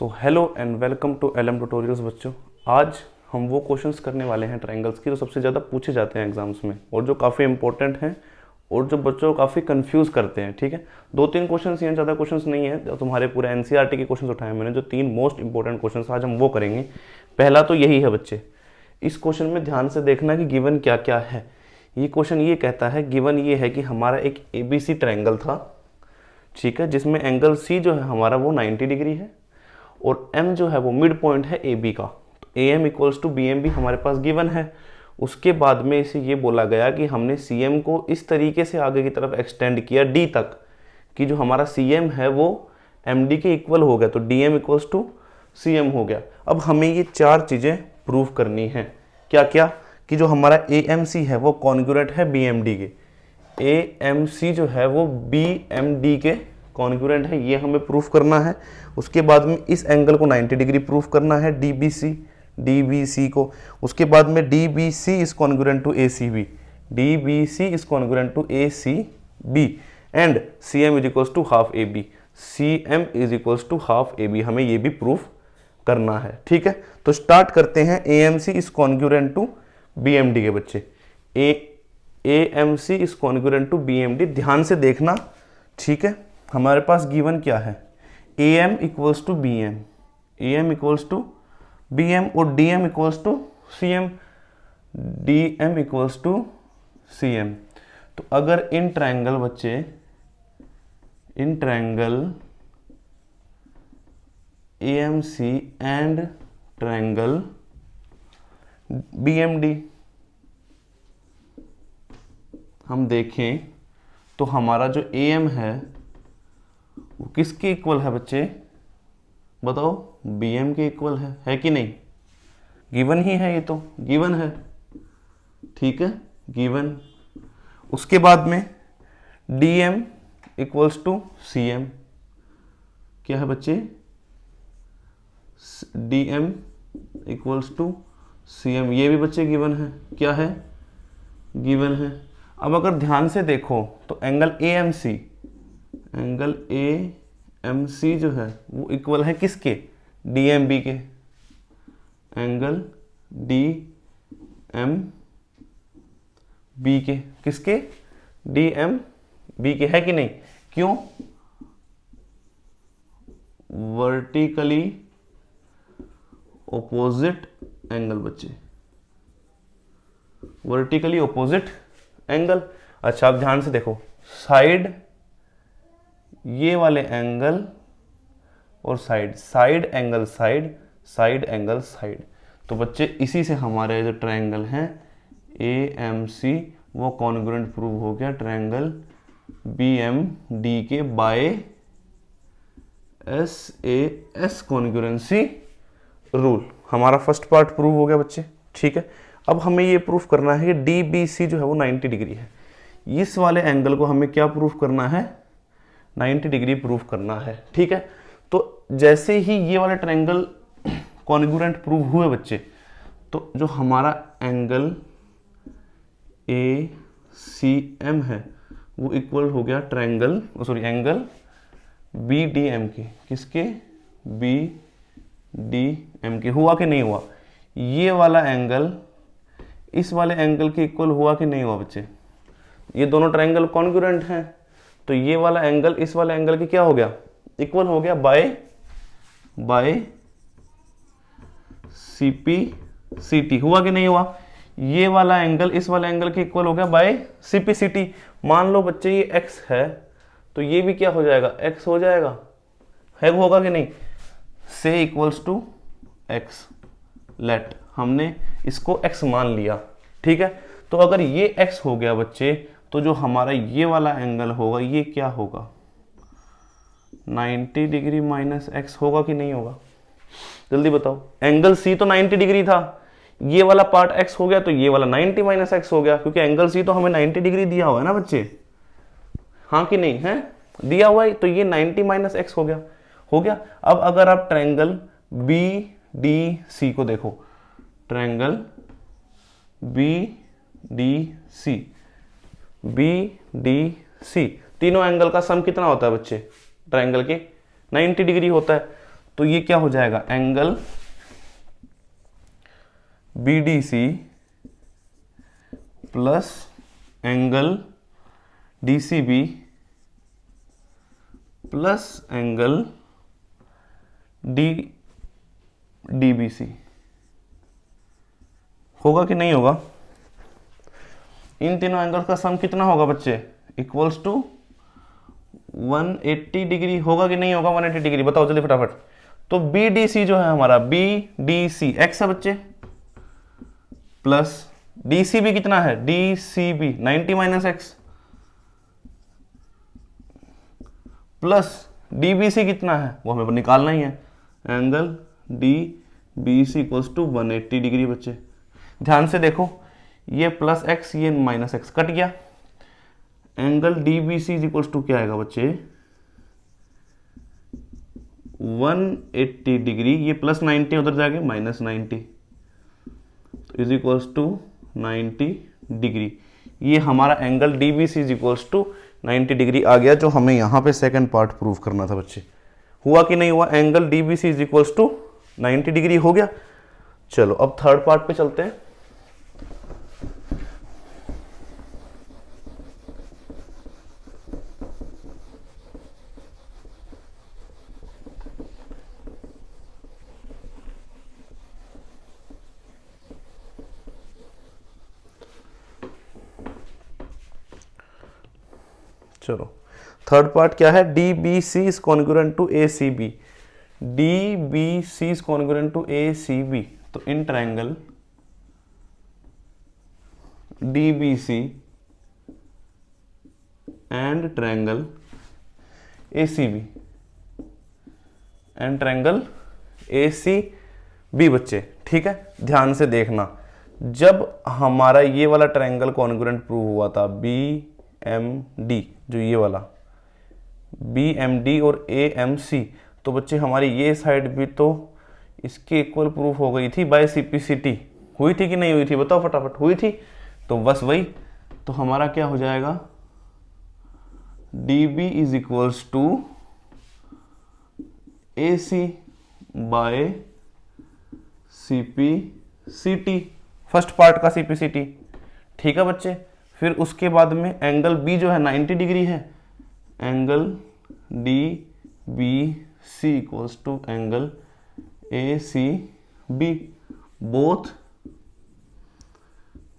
So hello and welcome to LM tutorials बच्चों। आज हम वो क्वेश्चंस करने वाले हैं ट्रायंगल्स की जो सबसे ज़्यादा पूछे जाते हैं एग्जाम्स में और जो काफ़ी इंपॉर्टेंट हैं और जो बच्चों को काफ़ी कंफ्यूज करते हैं। ठीक है, 2-3 क्वेश्चंस हैं, ज़्यादा क्वेश्चंस नहीं है। जो तुम्हारे पूरे एनसीईआरटी के क्वेश्चंस उठाए मैंने, जो 3 मोस्ट इंपॉर्टेंट क्वेश्चंस आज हम वो करेंगे। पहला तो यही है बच्चे, इस क्वेश्चन में ध्यान से देखना कि गिवन क्या क्या है। ये क्वेश्चन ये कहता है, गिवन ये है कि हमारा एक एबीसी ट्रायंगल था, ठीक है, जिसमें एंगल सी जो है हमारा वो 90 डिग्री है और एम जो है वो मिड पॉइंट है ए बी का। तो A M equals to B M भी हमारे पास गिवन है। उसके बाद में इसे ये बोला गया कि हमने सी एम को इस तरीके से आगे की तरफ एक्सटेंड किया डी तक कि जो हमारा सी एम है वो एम डी के इक्वल हो गया, तो D M equals to C M हो गया। अब हमें ये 4 चीज़ें प्रूव करनी है। क्या क्या? कि जो हमारा ए एम सी है वो कॉन्ग्रुएंट है बी एम डी के, ए एम सी जो है वो बी एम डी के कॉन्ग्रुएंट है, ये हमें प्रूफ करना है। उसके बाद में इस एंगल को 90 डिग्री प्रूफ करना है, डी बी सी को। उसके बाद में D B C is congruent to A C B, D B C is congruent to A C B and C M is equals to half A B, C M is equals to half A B, हमें ये भी proof करना है। ठीक है, तो start करते हैं। A M C is congruent to B M D के बच्चे, A M C is congruent to B M D, ध्यान से देखना। ठीक है, हमारे पास गिवन क्या है, A M equals to B M, A M equals to B M और D M equals to C M, D M equals to C M. तो अगर इन ट्रायंगल बच्चे, in triangle A M C and triangle B M D हम देखें तो हमारा जो A M है वो किसके इक्वल है बच्चे? बताओ, बी एम के इक्वल है कि नहीं? गिवन ही है, ये तो गिवन है। ठीक है, गिवन। उसके बाद में D M equals to C M, क्या है बच्चे? D M equals to C M, ये भी बच्चे गिवन है। क्या है? गिवन है। अब अगर ध्यान से देखो तो angle A M C, angle A M C जो है वो इक्वल है किसके? डी एम बी के। एंगल डी एम बी के किसके? डी एम बी के, है कि नहीं? क्यों? वर्टिकली ओपोजिट एंगल बच्चे, वर्टिकली ओपोजिट एंगल। अच्छा, अब ध्यान से देखो, साइड, ये वाले एंगल और side, side angle side, side angle side. तो बच्चे इसी से हमारे जो ट्रायंगल हैं ए एम सी वो कॉन्ग्रुएंट प्रूव हो गया ट्रायंगल बी एम डी के by S A S congruency rule. हमारा फर्स्ट पार्ट प्रूव हो गया बच्चे। ठीक है, अब हमें ये प्रूफ करना है कि डी बी सी जो है वो 90 डिग्री है। इस वाले एंगल को हमें क्या प्रूफ करना है? 90 डिग्री प्रूफ करना है। ठीक है, तो जैसे ही ये वाले ट्रायंगल कॉन्ग्रुएंट प्रूव हुए बच्चे, तो जो हमारा एंगल ए सी एम है वो इक्वल हो गया triangle, sorry, angle B D M के। किसके? बी डी एम के। हुआ कि नहीं हुआ? ये वाला एंगल इस वाले एंगल के इक्वल हुआ कि नहीं हुआ बच्चे? ये दोनों ट्रायंगल कॉन्ग्रुएंट हैं, तो ये वाला एंगल इस वाले एंगल के क्या हो गया? इक्वल हो गया बाय सीपी सीटी। हुआ कि नहीं हुआ? ये वाला एंगल इस वाले एंगल के इक्वल हो गया बाय सीपी सीटी। मान लो बच्चे ये x है तो ये भी क्या हो जाएगा? x हो जाएगा, है, होगा कि नहीं? से इक्वल्स टू x, लेट हमने इसको x मान लिया। ठीक है, तो अगर ये x हो गया बच्चे, तो जो हमारा ये वाला एंगल होगा ये क्या होगा? 90 डिग्री माइनस x होगा कि नहीं होगा? जल्दी बताओ। एंगल C तो 90 डिग्री था, ये वाला पार्ट x हो गया तो ये वाला 90 माइनस x हो गया, क्योंकि एंगल C तो हमें 90 डिग्री दिया हुआ है ना बच्चे, हाँ कि नहीं? है दिया हुआ है, तो ये 90 माइनस x हो गया, हो गया। अब अगर आप ट्रायंगल बी डी सी को देखो, triangle B D C, B D C, तीनों एंगल का सम कितना होता है बच्चे? ट्रायंगल के 90 डिग्री होता है। तो ये क्या हो जाएगा, angle BDC plus angle DCB plus angle DBC होगा कि नहीं होगा? इन तीनों एंगल्स का सम कितना होगा बच्चे, इक्वल्स टू 180 डिग्री होगा कि नहीं होगा? 180 डिग्री बताओ जल्दी फटाफट। तो BDC जो है हमारा, BDC x है बच्चे, प्लस DCB कितना है, DCB 90 minus x, plus DBC कितना है वो हमें निकालना ही है, angle DBC equals to 180 degree बच्चे। ध्यान से देखो, ये प्लस एक्स ये माइनस एक्स कट गया, एंगल DBC इक्वल्स टू क्या आएगा बच्चे, 180 डिग्री, ये प्लस 90 उधर जाके minus 90 is equals to 90 degree. ये हमारा angle DBC is equals to 90 degree आ गया, जो हमें यहाँ पे सेकंड पार्ट प्रूव करना था बच्चे। हुआ कि नहीं हुआ? Angle DBC is equals to 90 degree हो गया। चलो अब थर्ड पार्ट पे चलते हैं। चलो थर्ड पार्ट क्या है, DBC is congruent to ACB, DBC is congruent to ACB। तो in triangle DBC and triangle ACB and triangle ACB बच्चे, ठीक है। ध्यान से देखना, जब हमारा ये वाला ट्रायंगल कॉन्ग्रुएंट प्रूव हुआ था BMD, जो ये वाला BMD और AMC, तो बच्चे हमारी ये साइड भी तो इसके इक्वल प्रूफ हो गई थी बाय CPCT। हुई थी कि नहीं हुई थी बताओ फटाफट, हुई थी। तो बस वही, तो हमारा क्या हो जाएगा, DB is equals to AC by CPCT, first part का CPCT, ठीक है बच्चे। फिर उसके बाद में एंगल B जो है 90 डिग्री है, angle DBC equals to angle ACB, both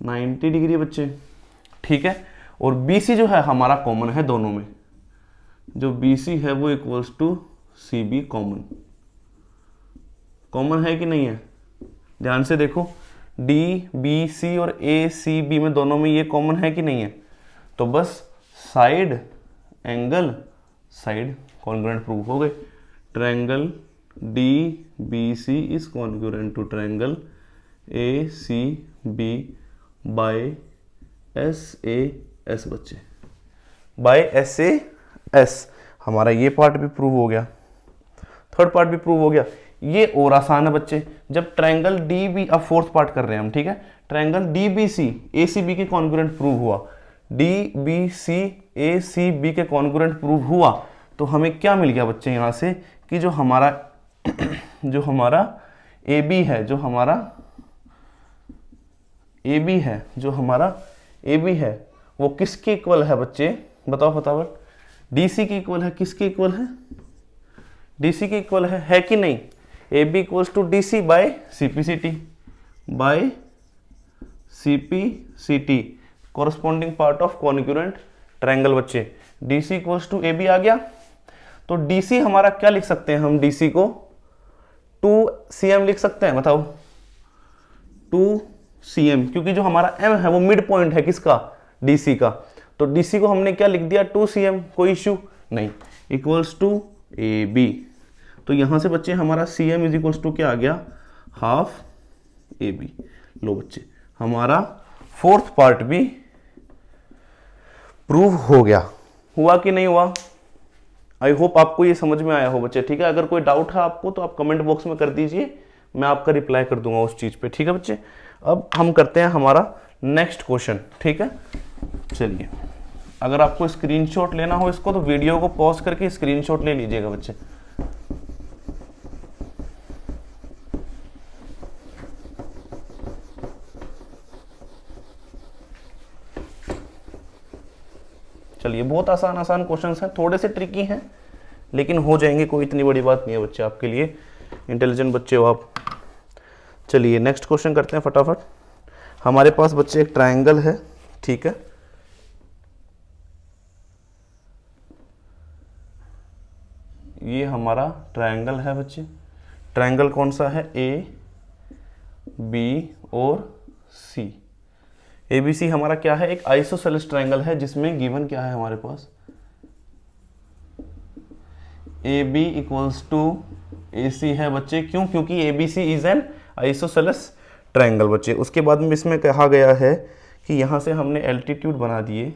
90 degree बच्चे, ठीक है। और BC जो है हमारा कॉमन है दोनों में, जो BC है वो equals to CB common, common है कि नहीं है? ध्यान से देखो, DBC और ACB में दोनों में ये कॉमन है कि नहीं है? तो बस side angle side congruent proof हो गए। Triangle DBC is congruent to triangle ACB by SAS बच्चे, बाय SAS। हमारा ये पार्ट भी प्रूव हो गया, थर्ड पार्ट भी प्रूव हो गया। ये और आसान है बच्चे, जब ट्रायंगल DB, अब फोर्थ पार्ट कर रहे हैं हम, ठीक है। ट्रायंगल DBC ACB के कॉन्ग्रुएंट प्रूव हुआ, DBC ACB के कॉन्ग्रुएंट प्रूव हुआ, तो हमें क्या मिल गया बच्चे यहाँ से कि जो हमारा AB है, जो हमारा AB है वो किसके इक्वल है बच्चे, बताओ फटाफट। DC के इक्वल है, किसके इक्वल है? DC के इक्वल है कि नहीं? AB equals to DC by CPCT, corresponding part of congruent triangle बच्चे। DC इक्वल्स टू AB आ गया, तो DC हमारा क्या लिख सकते हैं हम? DC को 2cm लिख सकते हैं, बताओ 2cm, क्योंकि जो हमारा M है वो मिड पॉइंट है किसका? DC का। तो DC को हमने क्या लिख दिया? 2cm, कोई इश्यू नहीं, इक्वल्स टू AB। तो यहां से बच्चे हमारा CM इज इक्वल्स टू क्या आ गया? Half AB। लो बच्चे, हमारा फोर्थ पार्ट भी प्रूव हो गया। हुआ कि नहीं हुआ? आई होप आपको ये समझ में आया हो बच्चे, ठीक है। अगर कोई डाउट है आपको तो आप कमेंट बॉक्स में कर दीजिए, मैं आपका रिप्लाई कर दूंगा उस चीज पे, ठीक है बच्चे। अब हम करते हैं हमारा नेक्स्ट क्वेश्चन, ठीक है। चलिए, अगर आपको स्क्रीनशॉट लेना हो इसको तो वीडियो को पॉज करके स्क्रीनशॉट ले लीजिएगा बच्चे। ये बहुत आसान आसान क्वेश्चंस हैं, थोड़े से ट्रिकी हैं लेकिन हो जाएंगे, कोई इतनी बड़ी बात नहीं है बच्चे, आपके लिए इंटेलिजेंट बच्चे हो आप। चलिए नेक्स्ट क्वेश्चन करते हैं फटाफट। हमारे पास बच्चे एक ट्रायंगल है, ठीक है, ये हमारा ट्रायंगल है बच्चे। ट्रायंगल कौन सा है? ए बी और सी। ए बी सी हमारा क्या है? एक आइसोसेलेस ट्रायंगल है जिसमें गिवन क्या है हमारे पास? A B equals to A C है बच्चे। क्यों? क्योंकि A B C is an isosceles triangle बच्चे। उसके बाद में इसमें कहा गया है कि यहां से हमने एल्टीट्यूड बना दिए,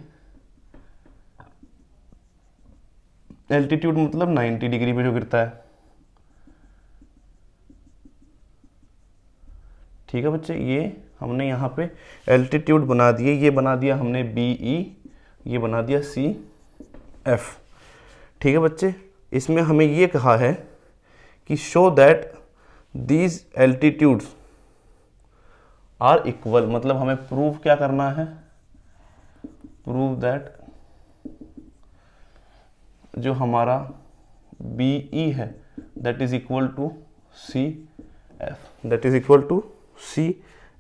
एल्टीट्यूड मतलब 90 डिग्री पे जो गिरता है, ठीक है बच्चे। ये हमने यहाँ पे एल्टीट्यूड बना दिए, ये बना दिया हमने बी ई, ये बना दिया सी एफ, ठीक है बच्चे। इसमें हमें ये कहा है कि show that these altitudes are equal, मतलब हमें प्रूव क्या करना है? प्रूव दैट जो हमारा बी ई है that is equal to C F, that is equal to C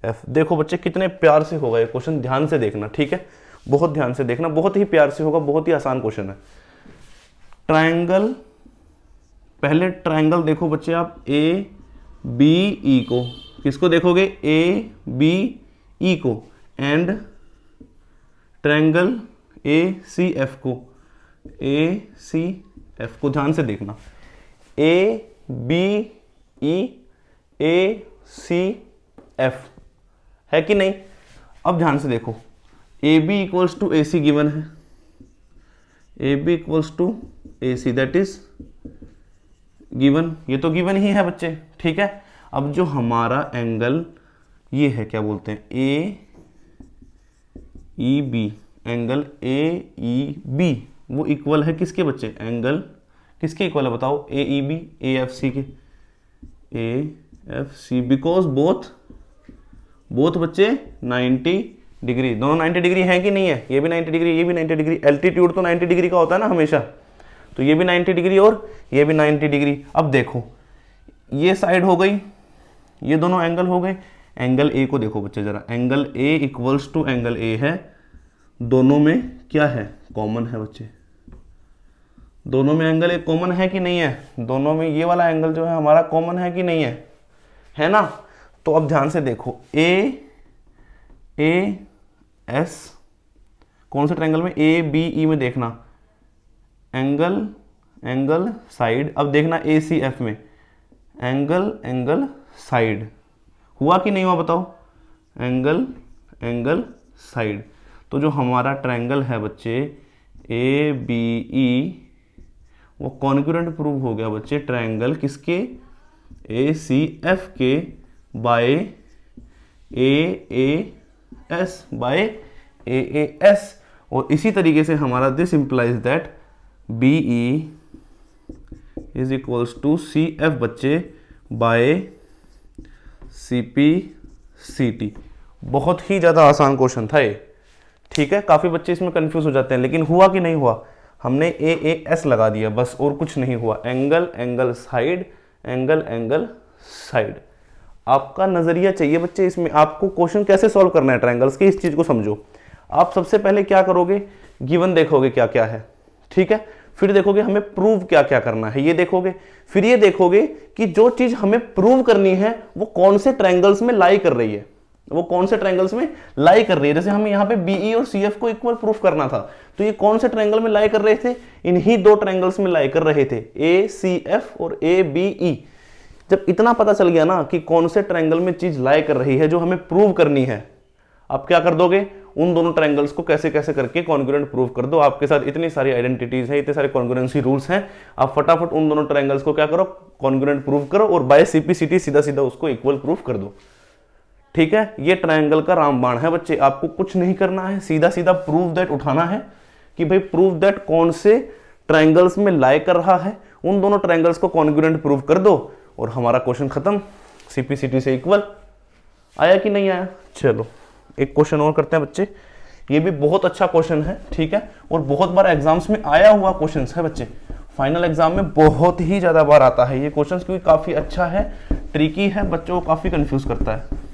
F. देखो बच्चे कितने प्यार से होगा ये क्वेश्चन, ध्यान से देखना, ठीक है, बहुत ध्यान से देखना, बहुत ही प्यार से होगा, बहुत ही आसान क्वेश्चन है। ट्रायंगल, पहले ट्रायंगल देखो बच्चे आप ए बी ई को, किसको देखोगे? ए बी ई को, and triangle A C F को, ए सी एफ को ध्यान से देखना। ए बी ई ए सी एफ है कि नहीं? अब ध्यान से देखो, A B equals to A C given है, A B equals to A C that is given, ये तो गिवन ही है बच्चे, ठीक है। अब जो हमारा एंगल ये है, क्या बोलते हैं? A E B, angle A E B वो इक्वल है किसके बच्चे? एंगल किसके इक्वल है बताओ? ए ई बी, ए एफ सी के, A F C, because both बच्चे 90 डिग्री, दोनों 90 डिग्री है कि नहीं है? ये भी 90 डिग्री, ये भी 90 डिग्री, एल्टीट्यूड तो 90 डिग्री का होता है ना हमेशा, तो ये भी 90 डिग्री और ये भी 90 डिग्री। अब देखो ये साइड हो गई, ये दोनों एंगल हो गए। एंगल ए को देखो बच्चे जरा, angle A equals to angle A है, दोनों में क्या है? कॉमन है बच्चे, दोनों में एंगल एक कॉमन है कि नहीं है? दोनों में ये वाला एंगल जो है हमारा कॉमन है कि नहीं है? है ना? तो अब ध्यान से देखो, ए एस, कौन से ट्रायंगल में? ए बी ई में देखना, एंगल साइड। अब देखना ए सी एफ में एंगल साइड, हुआ कि नहीं हुआ बताओ? Angle side. तो जो हमारा ट्रायंगल है बच्चे ए बी ई, वो कॉन्ग्रुएंट प्रूव हो गया बच्चे ट्रायंगल किसके? ए सी एफ के by A S, by A S. और इसी तरीके से हमारा this implies that B E is equals to C F बच्चे by C P C T. बहुत ही ज़्यादा आसान क्वेश्चन था ये, ठीक है। काफ़ी बच्चे इसमें कंफ्यूज हो जाते हैं, लेकिन हुआ कि नहीं हुआ? हमने ए एस लगा दिया बस, और कुछ नहीं हुआ। Angle side, angle side. आपका नज़रिया चाहिए बच्चे इसमें, आपको क्वेश्चन कैसे सॉल्व करना है ट्रायंगल्स के, इस चीज़ को समझो। आप सबसे पहले क्या करोगे? गिवन देखोगे क्या क्या है, ठीक है। फिर देखोगे हमें प्रूव क्या क्या करना है, ये देखोगे। फिर ये देखोगे कि जो चीज़ हमें प्रूव करनी है वो कौन से ट्रायंगल्स में लाई कर रही है, वो कौन से ट्रायंगल्स में लाई कर रही है। जैसे हमें यहाँ पे बीई और सीएफ को इक्वल प्रूफ करना था, तो ये कौन से ट्रायंगल में लाई कर रहे थे? इन्हीं दो ट्रायंगल्स में लाई कर रहे थे, ए सी एफ और ए बी ई। जब इतना पता चल गया ना कि कौन से ट्रायंगल में चीज लाई कर रही है जो हमें प्रूव करनी है, अब क्या कर दोगे? उन दोनों ट्रायंगल्स को कैसे कैसे करके कॉन्ग्रुएंट प्रूव कर दो। आपके साथ इतनी सारी आइडेंटिटीज हैं, इतने सारे कॉन्ग्रुएंसी रूल्स हैं, आप फटाफट उन दोनों ट्रायंगल्स को क्या करो? कॉन्ग्रुएंट प्रूव करो और बाय सीपीसीटी सीधा सीधा उसको इक्वल प्रूफ कर दो, ठीक है। ये ट्रायंगल का रामबाण है बच्चे, आपको कुछ नहीं करना है, सीधा सीधा प्रूव दैट उठाना है कि भाई प्रूव दैट कौन से ट्रायंगल्स में लाई कर रहा है, उन दोनों ट्रायंगल्स को कॉन्ग्रुएंट प्रूव कर दो और हमारा क्वेश्चन खत्म। सीपीसीटी से इक्वल आया कि नहीं आया? चलो एक क्वेश्चन और करते हैं बच्चे। ये भी बहुत अच्छा क्वेश्चन है, ठीक है, और बहुत बार एग्जाम्स में आया हुआ क्वेश्चन है बच्चे, फाइनल एग्जाम में बहुत ही ज्यादा बार आता है ये क्वेश्चन, क्योंकि काफी अच्छा है, ट्रिकी है, बच्चों को काफी कंफ्यूज करता है।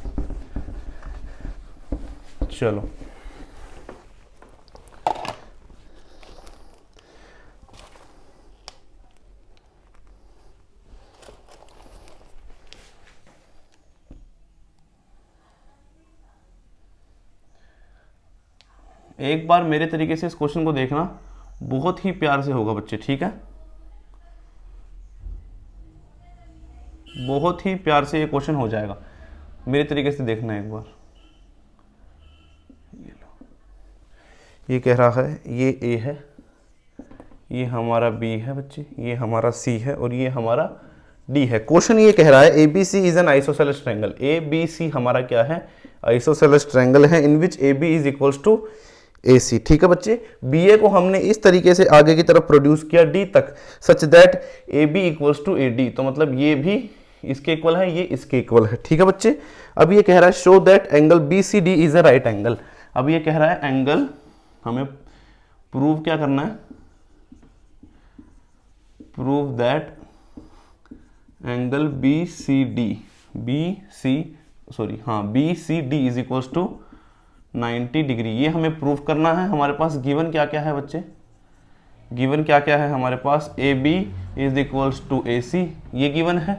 चलो एक बार मेरे तरीके से इस क्वेश्चन को देखना, बहुत ही प्यार से होगा बच्चे, ठीक है, बहुत ही प्यार से ये क्वेश्चन हो जाएगा, मेरे तरीके से देखना एक बार। ये कह रहा है ये ए है, ये हमारा बी है बच्चे, ये हमारा सी है और ये हमारा डी है। क्वेश्चन ये कह रहा है A B C is an isosceles triangle. A B C हमारा क्या है, आइसोसेलेस ट्रायंगल है, in which A B is equals to A C. ठीक है बच्चे, बी ए को हमने इस तरीके से आगे की तरफ प्रोड्यूस किया डी तक, such that A B equals to A D, तो मतलब ये भी इसके इक्वल है, ये इसके इक्वल है। ठीक है बच्चे, अब ये कह रहा है show that angle B C D is a right angle. अब ये कह रहा है एंगल, हमें प्रूव क्या करना है, prove that angle B C D is equals to 90 degree. ये हमें प्रूव करना है। हमारे पास गिवन क्या क्या है बच्चे, गिवन क्या क्या है हमारे पास, A B is equals to A C, ये गिवन है,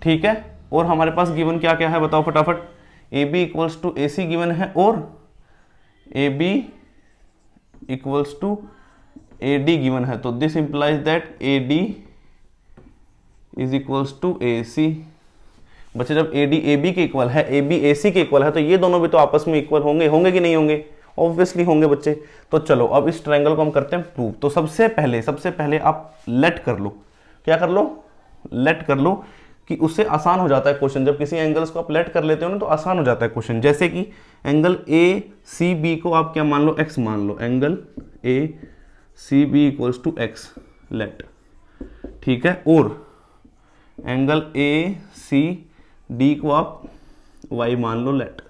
ठीक है, और हमारे पास गिवन क्या क्या है बताओ फटाफट, A B equals to A C given है, और A B equals to A D given है। तो this implies that A D is equals to A C. बच्चे जब ए डी ए बी के इक्वल है, ए बी ए सी के equal है, तो ये दोनों भी तो आपस में इक्वल होंगे, होंगे कि नहीं होंगे, ऑब्वियसली होंगे बच्चे। तो चलो अब इस ट्रायंगल को हम करते हैं प्रूव। तो सबसे पहले आप लेट कर लो, क्या कर लो, लेट कर लो, कि उससे आसान हो जाता है क्वेश्चन। जब किसी एंगल्स को आप लेट कर लेते हो ना तो आसान हो जाता है क्वेश्चन। जैसे कि एंगल ए सी बी को आप क्या मान लो, एक्स मान लो, angle A C B equals to X, let, ठीक है, और एंगल ए सी डी को आप y मान लो, लेट,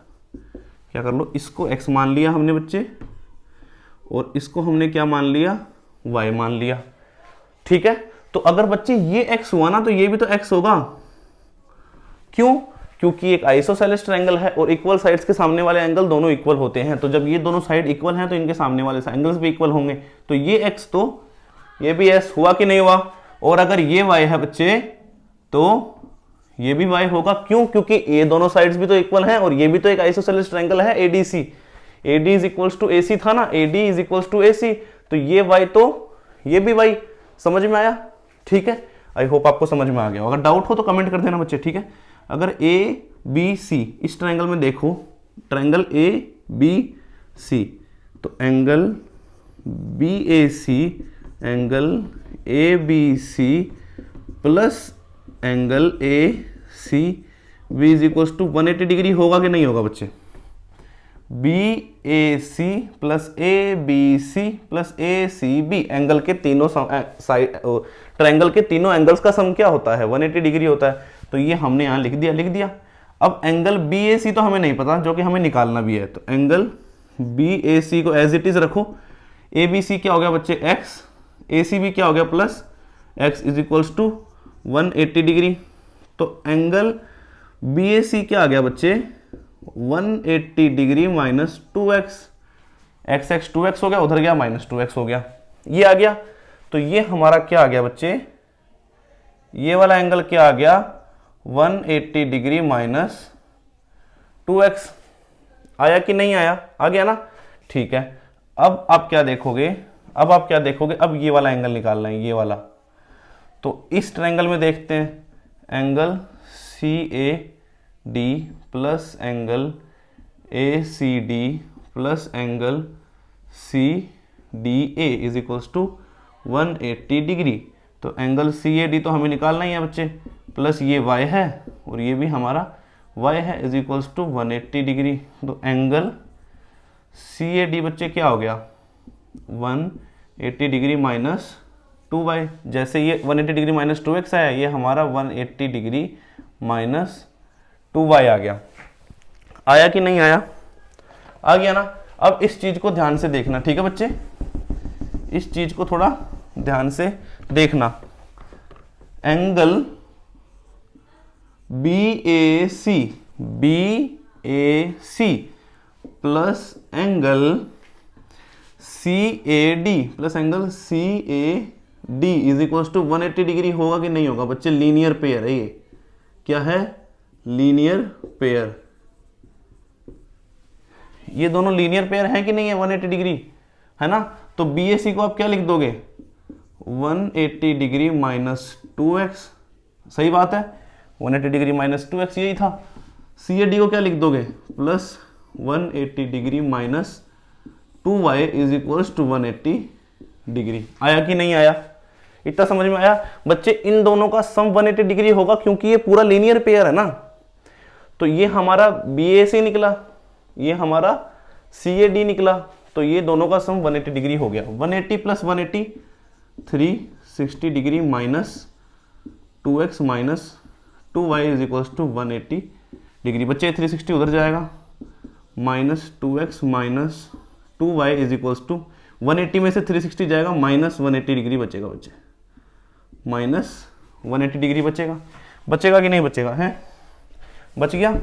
क्या कर लो, इसको x मान लिया हमने बच्चे, और इसको हमने क्या मान लिया, y मान लिया। ठीक है, तो अगर बच्चे ये x हुआ ना तो ये भी तो x होगा। क्यों? क्योंकि एक आइसोसेलेस ट्रायंगल है और इक्वल साइड्स के सामने वाले एंगल दोनों इक्वल होते हैं। तो जब ये दोनों साइड इक्वल हैं तो इनके सामने वाले एंगल्स भी इक्वल होंगे। तो ये x, तो ये भी s हुआ कि नहीं हुआ, और अगर ये y है बच्चे तो ये भी y होगा। क्यों? क्योंकि ये दोनों साइड्स भी तो इक्वल हैं और ये भी तो एक आइसोसेलेस ट्रायंगल है ADC। AD is equals to AC था ना, AD is equals to AC, तो ये y तो ये भी y। समझ में आया? ठीक है, आई होप आपको समझ में आ गया। अगर डाउट हो तो कमेंट कर देना बच्चे, ठीक है। अगर ABC इस ट्रायंगल में देखो, ट्रायंगल ABC, तो angle BAC angle ABC plus angle ACB is equals to 180 degree होगा कि नहीं होगा बच्चे? BAC plus ABC plus ACB angle के तीनों साइड, ट्रायंगल के तीनों एंगल्स का सम क्या होता है? 180 डिग्री होता है। तो ये हमने यहाँ लिख दिया। अब एंगल BAC तो हमें नहीं पता, जो कि हमें निकालना भी है। तो एंगल BAC को एज इट इज रखो। ABC क्या हो गया बच्चे? X, ACB क्या हो गया? Plus X is equals to 180 degree. तो एंगल BAC क्या आ गया बच्चे? 180 degree minus 2x, x 2x हो गया, उधर गया माइनस 2x हो गया, ये आ गया। तो ये हमारा क्या आ गया बच्चे? ये वाला एंगल क्या आ गया? 180 डिग्री माइनस 2x। आया कि नहीं आया? आ गया ना, ठीक है। अब आप क्या देखोगे, अब ये वाला एंगल निकालना है, ये वाला। तो इस ट्रायंगल में देखते हैं angle CAD plus angle ACD plus angle CDA is equals to 180 degree. तो एंगल CAD तो हमें निकालना ही है बच्चे, प्लस ये y है और ये भी हमारा y है, इज इक्वल्स टू 180 डिग्री। तो एंगल CAD बच्चे क्या हो गया? 180 डिग्री माइनस 2y। जैसे ये 180 डिग्री माइनस 2x आया, ये हमारा 180 डिग्री माइनस 2y आ गया। आया कि नहीं आया? आ गया ना। अब इस चीज को ध्यान से देखना, ठीक है बच्चे, इस चीज को थोड़ा ध्यान से देखना। Angle BAC plus angle CAD is equal to 180 degree होगा कि नहीं होगा बच्चे? लीनियर पेयर है ये। क्या है? Linear pair. ये दोनों लीनियर पेयर है कि नहीं है? 180 डिग्री है ना। तो BAC को आप क्या लिख दोगे? 180 डिग्री माइनस 2x, सही बात है, 180 डिग्री माइनस 2x यही था। CAD को क्या लिख दोगे? Plus 180 degree minus 2y is equal to 180 degree. आया कि नहीं आया? इतना समझ में आया बच्चे? इन दोनों का सम 180 डिग्री होगा क्योंकि ये पूरा लीनियर पेयर है ना। तो ये हमारा BAC निकला, ये हमारा CAD निकला, तो ये दोनों का सम 180 डिग्री हो गया। 180 plus 180 360 degree minus 2x minus 2y is equal to 180 degree. बच्चे 360 उधर जाएगा, minus 2x minus 2y is equal to 180 में से 360 जाएगा, माइनस 180 डिग्री बचेगा बच्चे, माइनस 180 डिग्री बचेगा। बचेगा कि नहीं बचेगा? है, बच गया।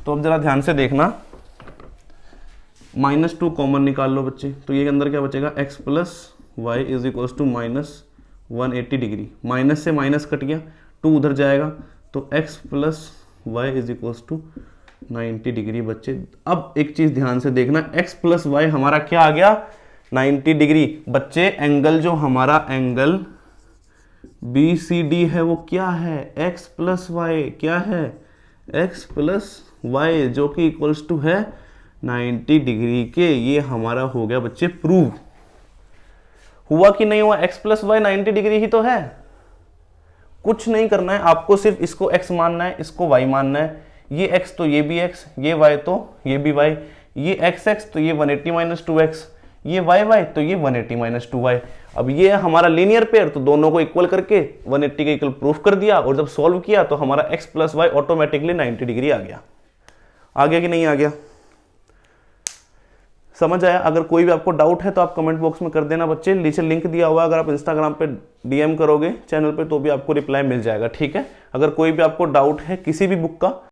तो अब जरा ध्यान से देखना, -2 कॉमन निकाल लो बच्चे, तो ये अंदर क्या बचेगा? x plus y is equal to minus 180 degree. Minus से माइनस कट गया, 2 उधर जाएगा, तो x plus y is equal to 90 degree बच्चे। अब एक चीज ध्यान से देखना, x प्लस वाई हमारा क्या आ गया? 90 डिग्री। बच्चे एंगल जो हमारा एंगल BCD है वो क्या है? x प्लस वाई क्या है? x प्लस वाई जो कि इक्वल्स टू है 90 डिग्री के। ये हमारा हो गया बच्चे प्रूव। हुआ कि नहीं हुआ? x प्लस वाई 90 डिग्री ही तो है। कुछ नहीं करना है आपको, सिर्फ इसको x मानना है, इसको y मानना है। ये x तो ये भी x, ये y तो ये भी y, ये x तो ये 180 माइनस 2x, ये y तो ये 180 माइनस 2y। अब ये हमारा लीनियर पेयर, तो दोनों को इक्वल करके 180 के इक्वल प्रूफ कर दिया, और जब सॉल्व किया तो हमारा x plus Y automatically 90 degree आ गया। आ गया कि नहीं आ गया? समझ आया? अगर कोई भी आपको डाउट है तो आप कमेंट बॉक्स में कर देना बच्चे। नीचे लिंक दिया हुआ है, अगर आप इंस्टाग्राम पे DM करोगे चैनल पे तो भी आपको रिप्लाई मिल जाएगा, ठीक है। अगर कोई भी आपको डाउट है किसी भी बुक का